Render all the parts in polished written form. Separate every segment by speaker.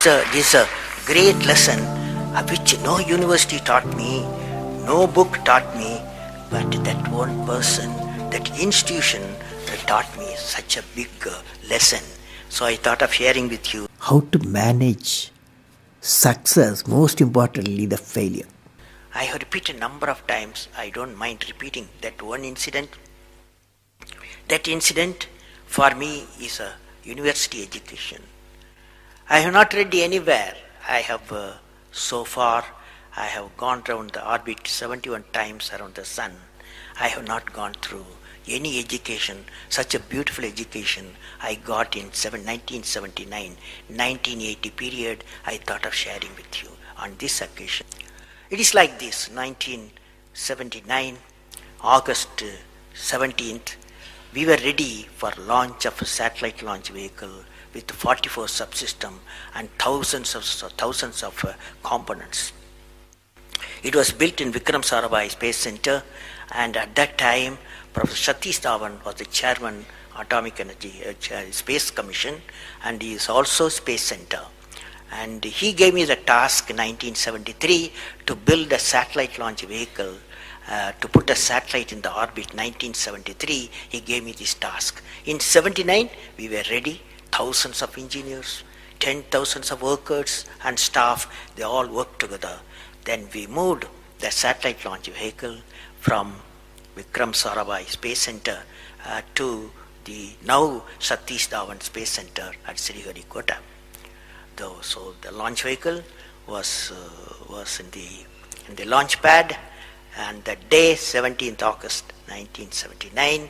Speaker 1: This is a great lesson which no university taught me, no book taught me, but that one person, that institution taught me such a big lesson. So I thought of sharing with you how to manage success, most importantly, the failure. I have repeated a number of times, I don't mind repeating that one incident. That incident for me is a university education. I have not read anywhere. I have so far, I have gone around the orbit 71 times around the sun. I have not gone through any education, such a beautiful education I got in 1979, 1980 period. I thought of sharing with you on this occasion. It is like this: 1979, August 17th, we were ready for launch of a satellite launch vehicle with 44 subsystem and thousands of components. It was built in Vikram Sarabhai Space Center, and at that time, Professor Satish Dhawan was the chairman Atomic Energy Space Commission, and he is also Space Center. And he gave me the task in 1973 to build a satellite launch vehicle, to put a satellite in the orbit. 1973, he gave me this task. In 79, we were ready. Thousands of engineers, 10,000 of workers and staff, they all worked together. Then we moved the satellite launch vehicle from Vikram Sarabhai Space Center to the now Satish Dhawan Space Center at Sriharikota. So the launch vehicle was in the launch pad, and the day 17th August 1979,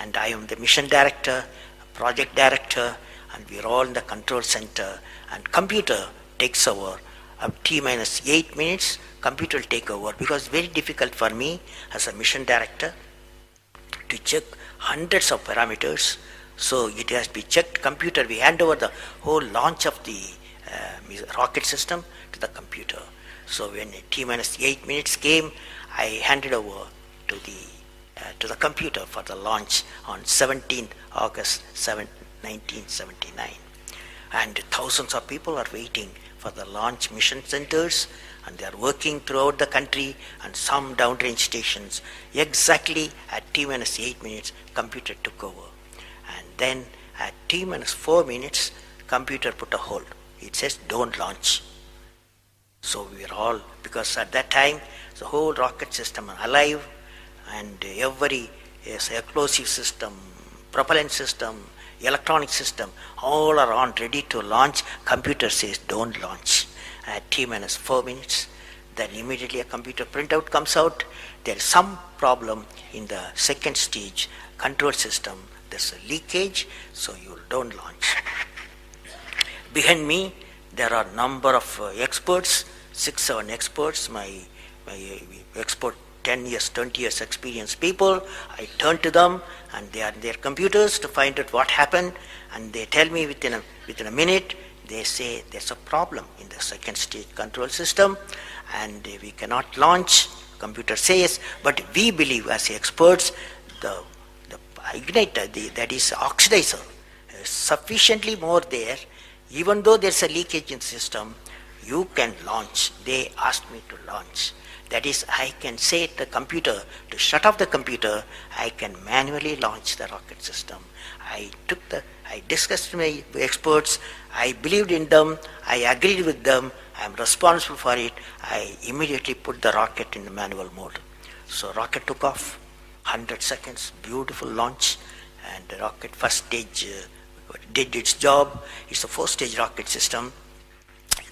Speaker 1: and I am the mission director, project director, and we are all in the control center, and computer takes over. T minus 8 minutes, computer will take over, because it's very difficult for me as a mission director to check hundreds of parameters. So it has to be checked. Computer, we hand over the whole launch of the rocket system to the computer. So when T minus 8 minutes came, I handed over to the computer for the launch on 17th August 1979. And thousands of people are waiting for the launch mission centers, and they are working throughout the country and some downrange stations. Exactly at T minus 8 minutes, computer took over. And then at T minus 4 minutes, computer put a hold. It says don't launch. So we were all, because at that time the whole rocket system is alive, and every explosive system, propellant system, electronic system, all are on ready to launch. Computer says don't launch. At T minus 4 minutes, then immediately a computer printout comes out. There is some problem in the second stage control system. There's a leakage, so you don't launch. Behind me, there are number of experts, 6-7 experts, my expert 10 years, 20 years experienced people. I turn to them, and they are in their computers to find out what happened, and they tell me within a minute. They say there's a problem in the second stage control system, and we cannot launch. Computer says, but we believe as experts, the igniter, that is oxidizer, is sufficiently more there. Even though there's a leakage in the system, you can launch. They asked me to launch. That is, I can say to the computer to shut off the computer. I can manually launch the rocket system. I discussed with my experts. I believed in them. I agreed with them. I am responsible for it. I immediately put the rocket in the manual mode. So rocket took off, 100 seconds, beautiful launch, and the rocket first stage did its job. It's a 4-stage rocket system.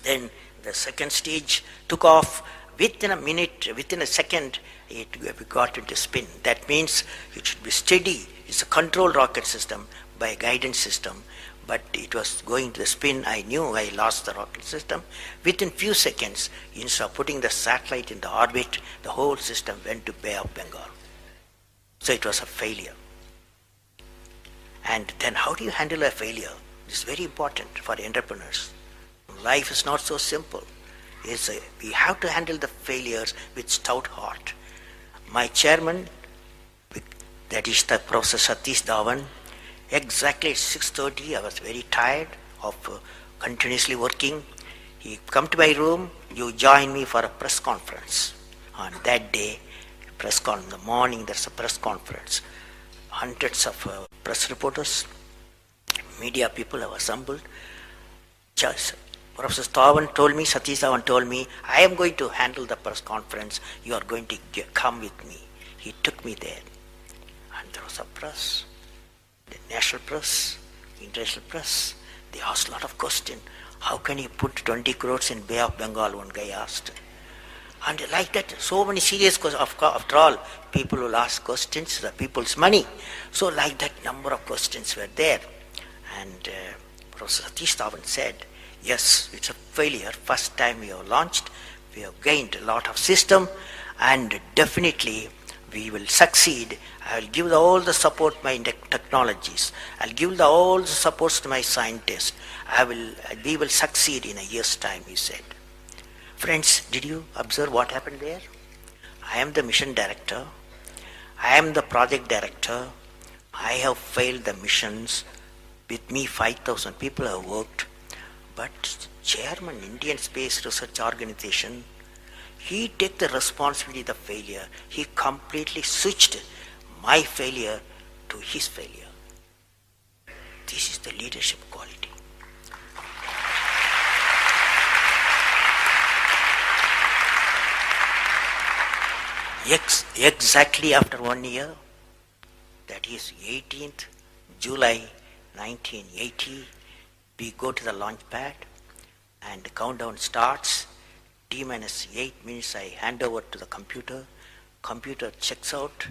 Speaker 1: Then the second stage took off. Within a minute, within a second, we got into spin. That means it should be steady. It's a controlled rocket system by a guidance system, but it was going to the spin. I knew I lost the rocket system. Within few seconds, instead of putting the satellite in the orbit, the whole system went to Bay of Bengal. So it was a failure. And then how do you handle a failure? It's very important for entrepreneurs. Life is not so simple. We have to handle the failures with stout heart. My chairman, that is the Professor Satish Dhawan, exactly at 6:30, I was very tired of continuously working. He come to my room, you join me for a press conference. On that day, in the morning there's a press conference. Hundreds of press reporters, media people have assembled. Just Professor Satish Dhawan told me, I am going to handle the press conference. You are going to come with me. He took me there. And there was a press, the national press, international press. They asked a lot of questions. How can you put 20 crores in Bay of Bengal, one guy asked. And like that, so many serious questions. After all, people will ask questions, the people's money. So like that, number of questions were there. And Professor Satish Dhawan said, yes, it's a failure. First time we have launched, we have gained a lot of system, and definitely we will succeed. I will give all the support to my technologies. I'll give all the supports to my scientists. We will succeed in a year's time, he said. Friends, did you observe what happened there? I am the mission director. I am the project director. I have failed the missions. With me, 5,000 people have worked. But chairman, Indian Space Research Organization, he took the responsibility of the failure. He completely switched my failure to his failure. This is the leadership quality. Exactly after 1 year, that is 18th July 1980, we go to the launch pad and the countdown starts. T-minus 8 minutes I hand over to the computer. Computer checks out.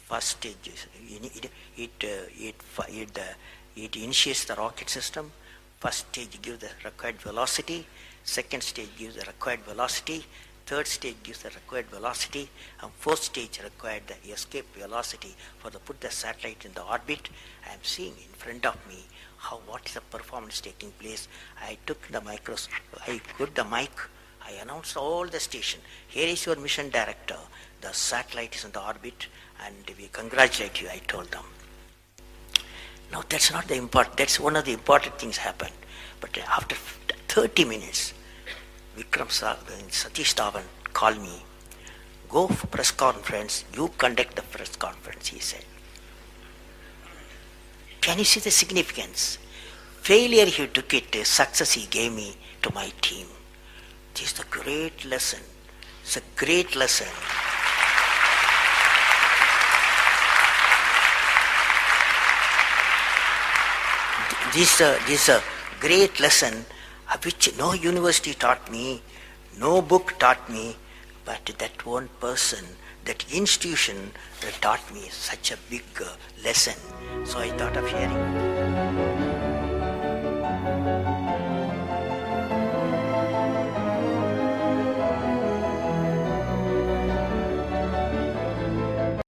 Speaker 1: First stage, it initiates the rocket system. First stage gives the required velocity. Second stage gives the required velocity. Third stage gives the required velocity, and fourth stage required the escape velocity for the put the satellite in the orbit. I am seeing in front of me what is the performance taking place. I took the I put the mic, I announced all the station. Here is your mission director. The satellite is in the orbit, and we congratulate you, I told them. Now that's not the important, that's one of the important things happened. But after 30 minutes, Satish Dhawan called me, go for press conference, you conduct the press conference, he said. Can you see the significance? Failure he took it, success he gave me to my team. This is a great lesson. It's a great lesson. This is a great lesson which no university taught me, no book taught me, but that one person, that institution that taught me such a big lesson. So I thought of sharing.